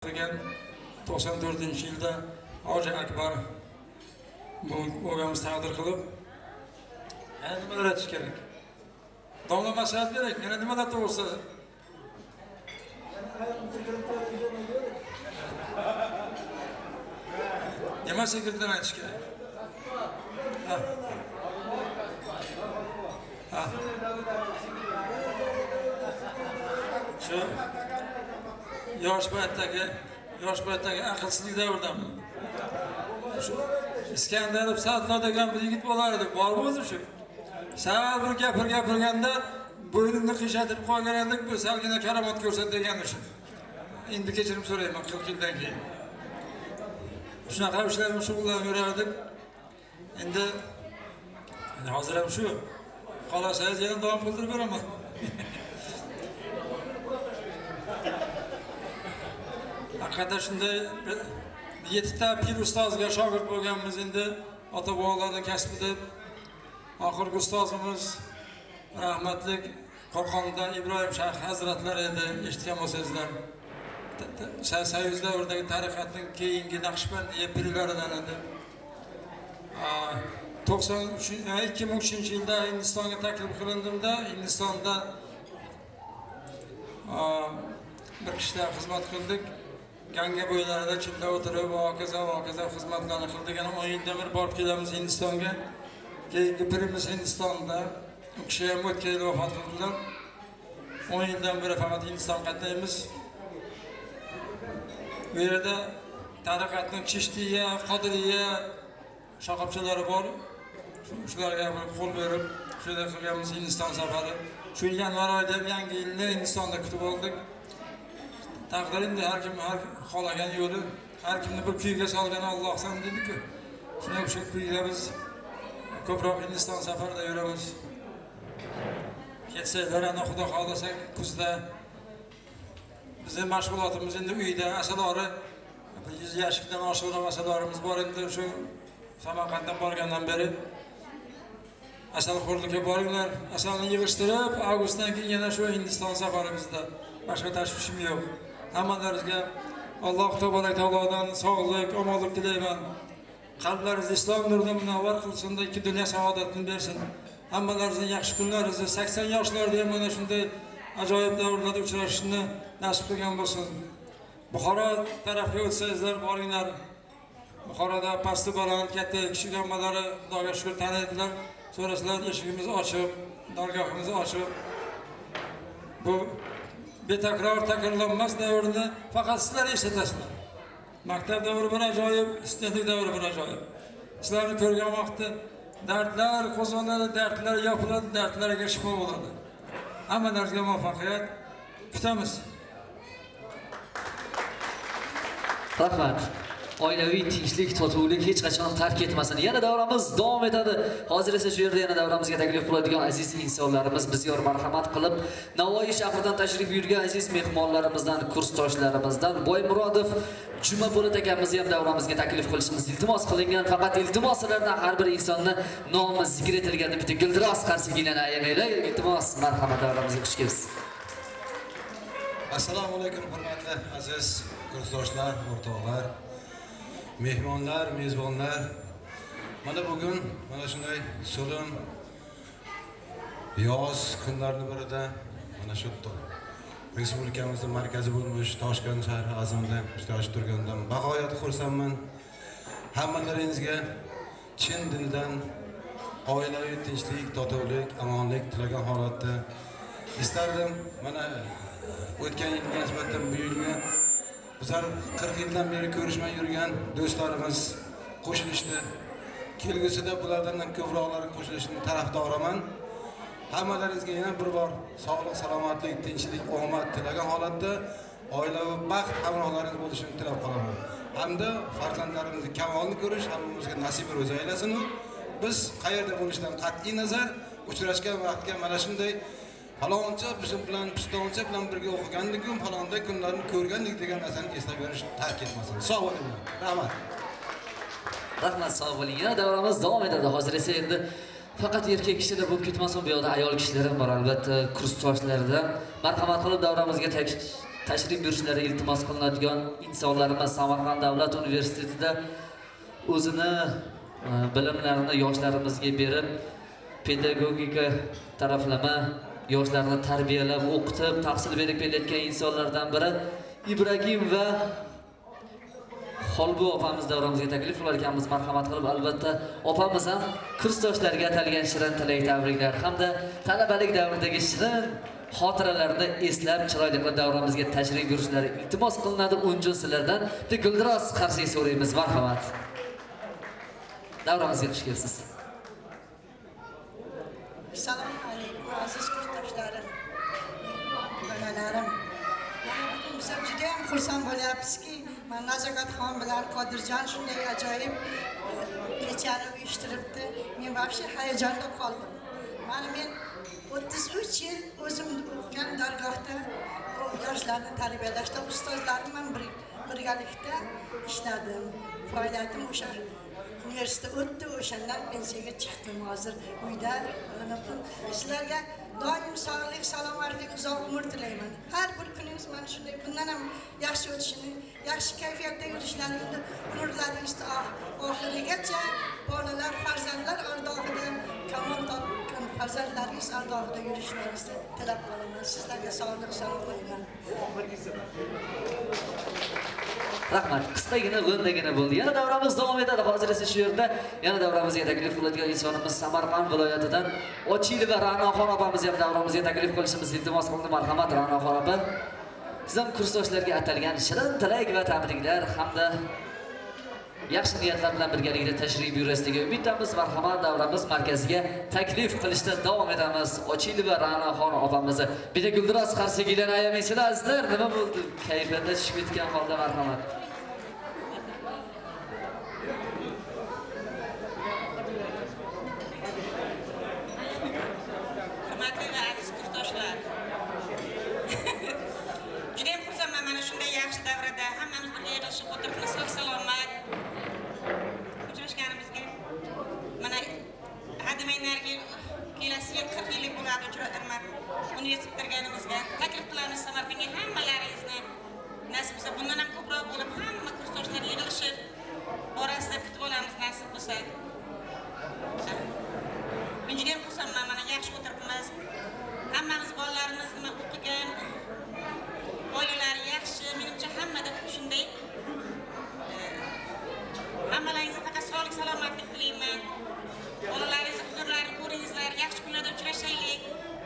qilgan 94-yilda Hoji Akbar o'gamiz taqdir qilib, yana nimalar aytish kerak? Domla maslahat berek, yana nimalar to'g'risi? Nima sekretdan aytish kerak? Shu yosh paytdagi aqlsizlik davridanmi? Iskandarov Sadlo degan bir yigit bo'lar edi, bormi o'zi shu? Sal bir gapirganda bo'ynimni qiyshaytirib qo'ygandik, bu salgina karomat ko'rsat degani shu. Endi kechirim so'rayman 40 yildan keyin. Shunaqa ishlar bilan shug'ullanib yurardik. Endi hozir ham shu. Xolasangiz yana davom qildirib beraman. Haqiqatda shunday 7 ta pir ustozga shogird bo'lganmiz. Endi ota-bobolarning kasbi deb oxirgi ustozimiz rahmatlik Qo'qonda Ibrohim Shayx hazratlari edi, eshitgan bo'lsangizlar. Sayyoz davridagi tariqatning keyingi Naqshbandiya pirlaridan edi. 2003-yilda Hindistonga taklif qilindimda, Hindistonda bir kishida xizmat qildik. Ganga bo'ylarida chilla o'tirib, hokazo xizmatlarni qildik. Yana 10 yilda bir borib kelamiz Hindistonga. Keyingi pirimiz Hindistonda, u kishi ham o'tgan yil vafot qildilar. 10 yildan beri faqat Hindiston qatnaymiz. Bu yerda tariqatning Chishtiya, Qodiriya shoqobchalari bor. Shularga qo'l berib, shunday qilganmiz Hindiston safari. Shu yanvar oyida yangi yilni Hindistonda kutib oldik. Taqdir endi har kim xohlagan yo'li, har kimni bir kuyga solgan Alloh ham dedi-ku. Shunday o'sha kuyga biz ko'proq Hindiston safarida yuramiz. Ketsanglar, ana Xudo xolasa kuzda bizning mashg'ulotimiz endi uyda asalori 100 yoshdan oshiqroq asalarimiz bor. Endi shu Samarqanddan borgandan beri asalxo'rlikka boringlar, asalni yig'ishtirib, avgustdan keyin yana shu Hindiston safarimizda. Boshqa tashvishim yo'q. Hammalaringizga Alloh taolodan sog'lik, omonlik tilayman. Qalblaringizni islom nuridan munavvar qilsin, ikki dunyo saodatini bersin. Hammalaringizning yaxshi kunlaringizni 80 yoshlarda ham mana shunday ajoyib davrlarda uchrashishni nasib qilgan bo'lsin. Buxoro tarafga o'tsangizlar, boringlar. Buxoroda pasti baland, katta kichik hammalari Xudoga shukr taniydilar. So'rasizlar, eshigimiz ochiq, dargohimiz ochiq. Bu takrorlanmas davrni faqat sizlar eshitasizlar. Maktab davri bir ajoyib, studentlik davri bir ajoyib. Sizlarni ko'rgan vaqtda dardlar qo'zg'aladi, dardlar yopiladi, dardlarga shifo bo'ladi. Hammalaringizga muvaffaqiyat kutamiz. Rahmat. Oilaviy tinchlik, totuvlik hech qachon tark etmasin. Yana davramiz davom etadi. Hozir esa shu yerda yana davramizga taklif qiladigan aziz insonlarimiz bizga marhamat qilib, Navoiy shahridan tashrif buyurgan aziz mehmonlarimizdan, kursdoshlarimizdan Boymurodov Juma Po'lat akamizni ham davramizga taklif qilishimiz iltimos qilingan. Faqat iltimoslardan har bir insonni nomi zikr etilganda bitta gildiroz qarsigina ayamanglar. Iltimos, marhamat davramizga xush kelibsiz. Assalomu alaykum hurmatli aziz kursdoshlar, o'rtoqlar, mehmonlar, mezbonlar. Mana bugun mana shunday so'lim yoz kunlarining birida mana shu respublikamizning markazi bo'lmish Toshkent shahri azimida ishtirok turgandan bag'oyat xursandman. Hammalaringizga chin dildan oilaviy tinchlik, totuvlik, omonlik tilagan holatda istardim. Mana o'tgan yilga nisbatan bu yilga bizlar 40 yildan beri ko'rishmay yurgan do'stlarimiz qo'shilishdi. Kelgusida bulardan ko'proqlar qo'shilishini tarafdoriman. Hammalaringizga yana bir bor sog'lik, salomatlik, tinchlik, omad tilagan holatda oilaviy baxt hamrohlaringiz bo'lishini tilab qolaman. Hamda farzandlarimizni kamolini ko'rish hammamizga nasib o'zi aylasin. Biz qayerda bo'lishidan qat'iy nazar uchrashgan vaqtga mana shunday faloncha bizim bilan pistoncha bilan birga o'qigandik, falonday kunlarni ko'rgandik degan narsani eslab berish tark etmasin. Sog' bo'linglar. Rahmat. Rahmat, sog' bo'ling. Yana davramiz davom etadi. Hozir esa endi faqat erkak kishilar bo'lib ketmasin, bu yoqda ayol kishilar ham bor, albatta kursdoshlardan. Marhamat qilib davramizga tashrif buyurishlari iltimos qilinadigan insonlarimiz Samarqand davlat universitetida o'zini bilimlarini yoshlarimizga berib, pedagogika taraflama yoshlarni tarbiyalab, o'qitib, tahsil berib kelayotgan insonlardan biri Ibragim va Xolbu opamiz davramizga taklif qilar ekanmiz, marhamat qilib. Albatta, opamiz ham kursdoshlarga atalgan shirin tilak, tabriklar hamda talabalik davridagi shirin xotiralarni eslab, chiroyli qilib davramizga tashrif buyurishlari iltimos qilinadi. Unjun sizlardan bitta guldiroz qarshi so'raymiz, marhamat. Davramizga xush kelibsiz. Assalomu alaykum aziz kursdoshlarim, bolalarim. Biz juda ham xursand bo'lyapmizki, men Nazogatxon bilan Qodirjon shunday ajoyib kechani uyushtiribdi. Men vobshe hayajonda qoldim. Men 33 yil o'zim o'qigan dargohda yoshlarni tarbiyalashda ustozlarim bilan birgalikda ishladim. Faoliyatim o'sha universitet o'tdi, o'shandan pensiyaga chiqdim. Hozir uyda sizlarga doim sog'lik, salomatlik, uzoq umr tilayman. Har bir kuningiz mana shunday bundan ham yaxshi o'tishini, yaxshi kayfiyatda yurishlaringni umrlaringizda oxirigacha bolalar, farzandlar ardog'ida kamol topgan farzandlaringiz ardog'ida yurishlaringizni tilab qolaman. Sizlarga sog'lik, salomat tilayman. Rahmat. Qisqagina, lo'ndagina bo'ldi. Yana davramiz davom etadi. Hozir esa shu yerda yana davramizga taklif qiladigan insonimiz Samarqand viloyatidan Ochili va Ra'noxon opamiz ham davramizga taklif qilishimizni iltimos qildi. Marhamat Ra'noxon opa. Siz ham kursdoshlarga atalgan shirin tilak va tabriklar hamda yaxshi niyatlar bilan birgalikda tashrif buyurasizga umiddamiz. Marhamat, davramiz markaziga taklif qilishda davom etamiz. Ochili va Ra'noxon opamizni bitta guldiroz qarshiligidan ayamaysizlar azizlar. Nima bo'ldi? Kayfiyatda tushib ketgan holda marhamat. Hurmatli va aziz kursdoshlar. Juda ham xursandman mana shunday yaxshi davrada hammamiz birga yig'ilishib o'tiribmiz. Sog' salomat uchrashganimizga. Mana hademay narigi kelasi yil 40 yillik bo'ladi uchrashganimiz. Universitet bitirganimizga taklif qilamiz Samarqandga hammalaringizni. Nasib bo'lsa bundan ham ko'proq bo'lib hamma kursdoshlar yig'ilishib orasida kutib olamiz nasib bo'lsa. Men juda ham xursandman, mana yaxshi o'tiribmiz. Hammamiz bolalarimiz nima o'qigan, oilalari yaxshi, menimcha hammada shunday. Hammalaringizga faqat sog'lik, salomatlik tilayman. Bolalaringizni huzurlarini ko'ringizlar, yaxshi kunlarda uchrashaylik.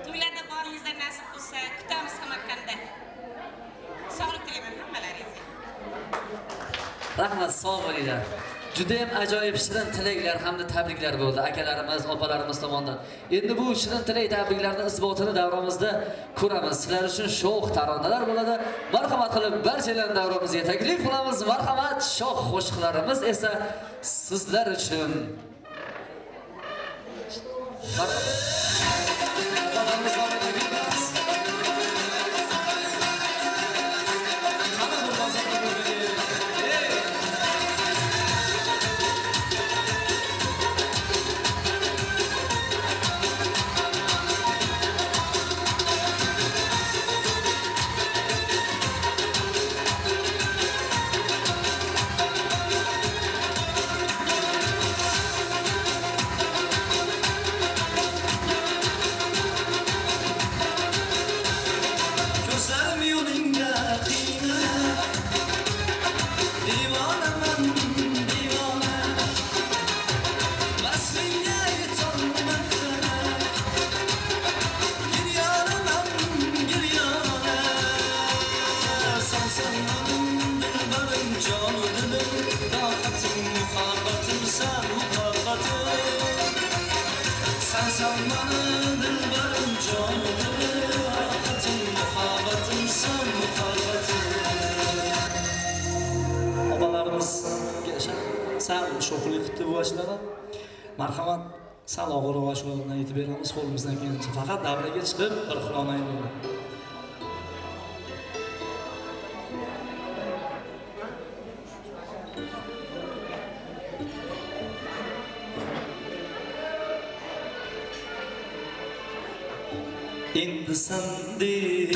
To'ylarda boringizlar nasib bo'lsa, kutamiz Samarqandda. Sog'lik tilayman hammalaringizga. Rahmat, sog' bo'linglar. Juda ham ajoyib shirin tilaklar hamda tabriklar bo'ldi akalarimiz, opalarimiz tomonidan. Endi bu shirin tilak tabriklarning isbotini davramizda ko'ramiz. Sizlar uchun sho'x taronalar bo'ladi. Marhamat qilib barchalarni davramizga taklif qilamiz. Marhamat, sho'x qo'shiqlarimiz esa sizlar uchun. Marhamat. Sal sho'xlik qilib boshladi. Marhamat, sal og'irroq ashulalardan aytib beramiz qo'limizdan kelgancha. Faqat davraga chiqib bir xilomaylik. Endi sendin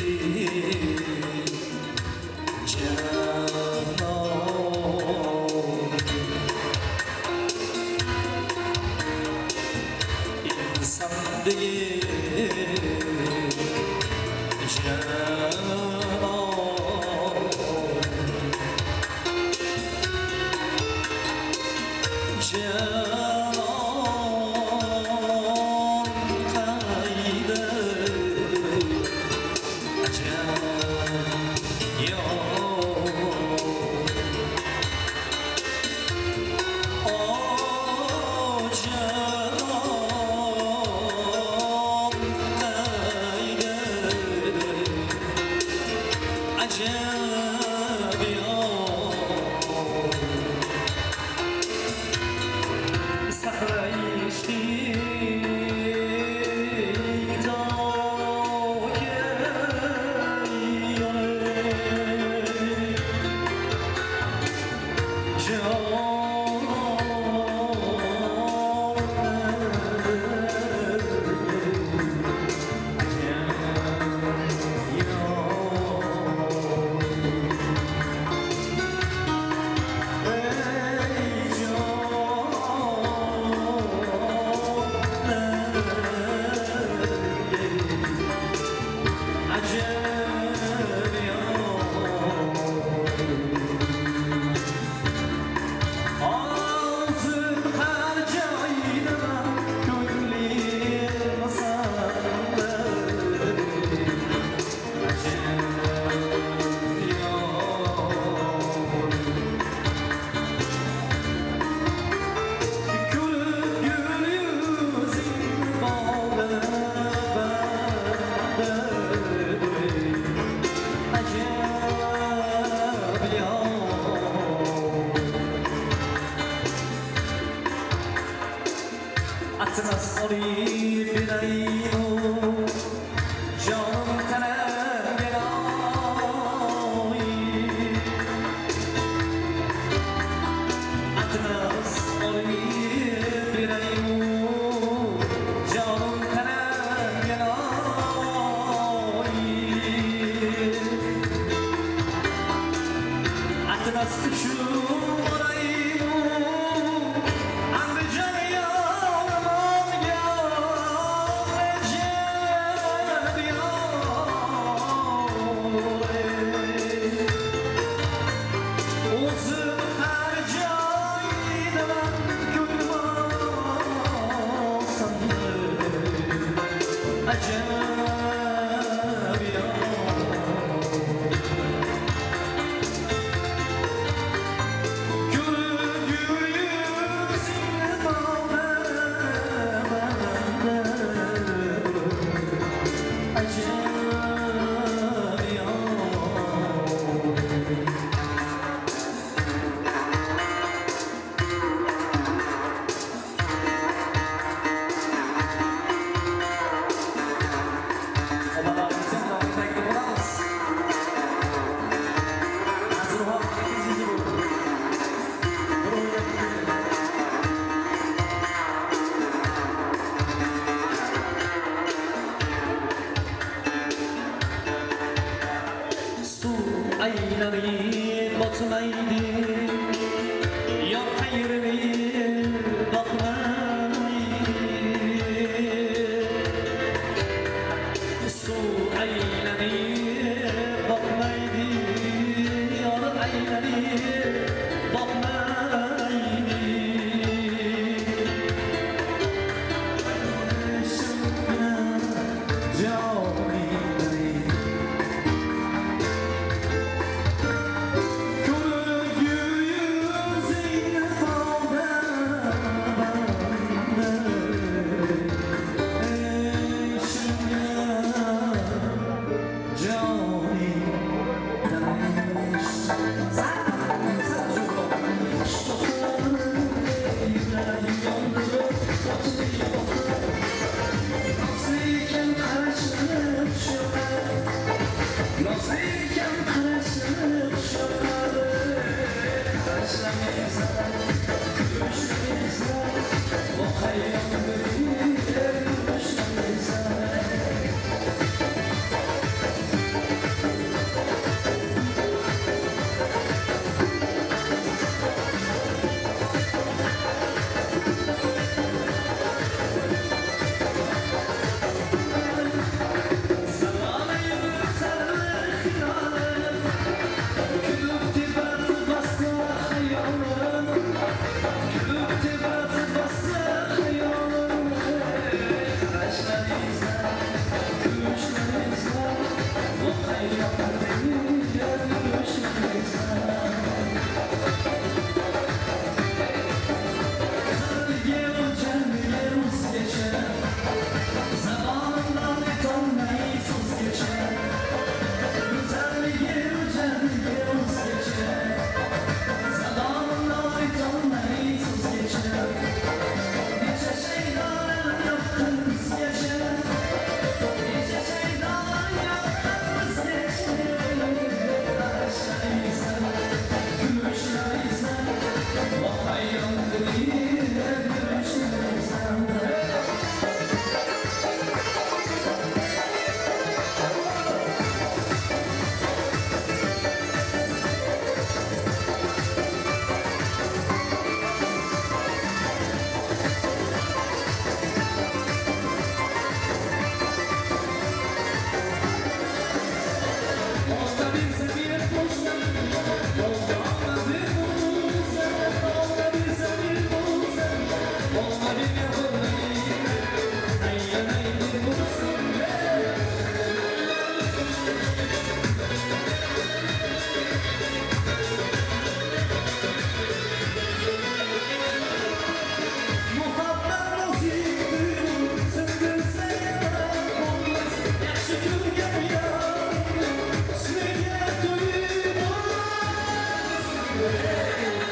Thank you.